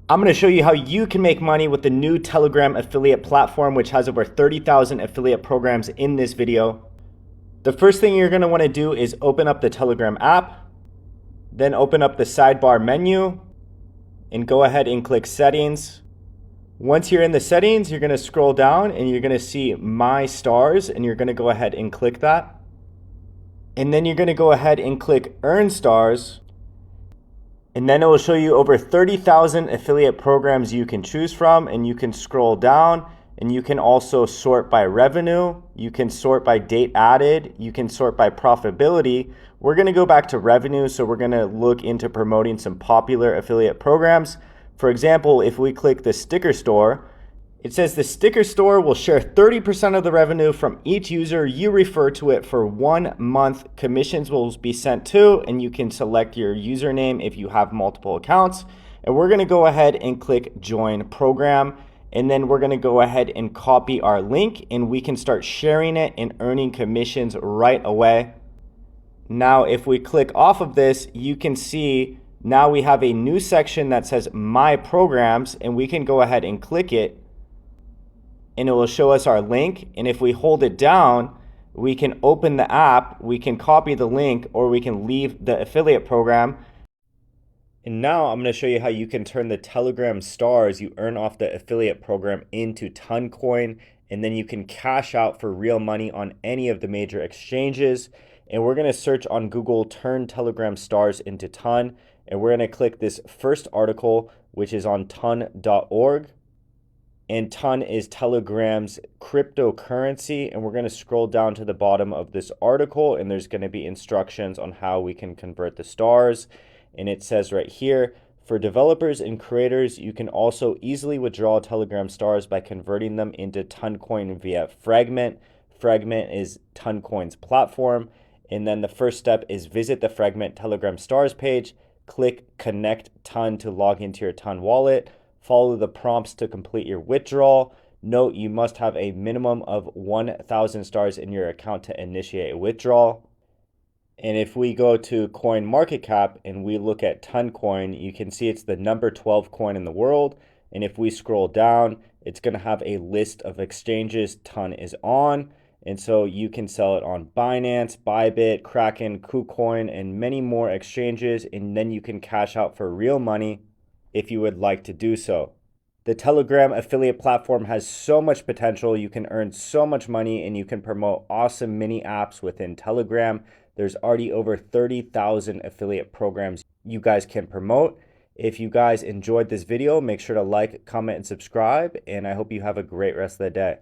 I'm going to show you how you can make money with the new Telegram affiliate platform, which has over 30,000 affiliate programs in this video. The first thing you're going to want to do is open up the Telegram app, then open up the sidebar menu and go ahead and click settings. Once you're in the settings, you're going to scroll down and you're going to see my stars, and you're going to go ahead and click that. And then you're going to go ahead and click earn stars. And then it will show you over 30,000 affiliate programs you can choose from, and you can scroll down and you can also sort by revenue. You can sort by date added. You can sort by profitability. We're going to go back to revenue, so we're going to look into promoting some popular affiliate programs. For example, if we click the sticker store, it says the sticker store will share 30% of the revenue from each user you refer to it for 1 month. Commissions will be sent to, and you can select your username if you have multiple accounts. And we're going to go ahead and click join program. And then we're going to go ahead and copy our link, and we can start sharing it and earning commissions right away. Now, if we click off of this, you can see now we have a new section that says my programs, and we can go ahead and click it. And it will show us our link. And if we hold it down, we can open the app, we can copy the link, or we can leave the affiliate program. And now I'm going to show you how you can turn the Telegram stars you earn off the affiliate program into Toncoin, and then you can cash out for real money on any of the major exchanges. And we're going to search on Google, turn Telegram stars into Ton, and we're going to click this first article, which is on ton.org. And Ton is Telegram's cryptocurrency. And we're going to scroll down to the bottom of this article, and there's going to be instructions on how we can convert the stars. And it says right here, for developers and creators, you can also easily withdraw Telegram stars by converting them into Toncoin via Fragment. Fragment is Toncoin's platform. And then the first step is visit the Fragment Telegram stars page, click connect Ton to log into your Ton wallet. Follow the prompts to complete your withdrawal. Note you must have a minimum of 1,000 stars in your account to initiate a withdrawal. And if we go to CoinMarketCap and we look at Toncoin, you can see it's the number 12 coin in the world. And if we scroll down, it's going to have a list of exchanges Ton is on. And so you can sell it on Binance, Bybit, Kraken, KuCoin, and many more exchanges. And then you can cash out for real money if you would like to do so. The Telegram affiliate platform has so much potential. You can earn so much money, and you can promote awesome mini apps within Telegram. There's already over 30,000 affiliate programs you guys can promote. If you guys enjoyed this video, make sure to like, comment, and subscribe, and I hope you have a great rest of the day.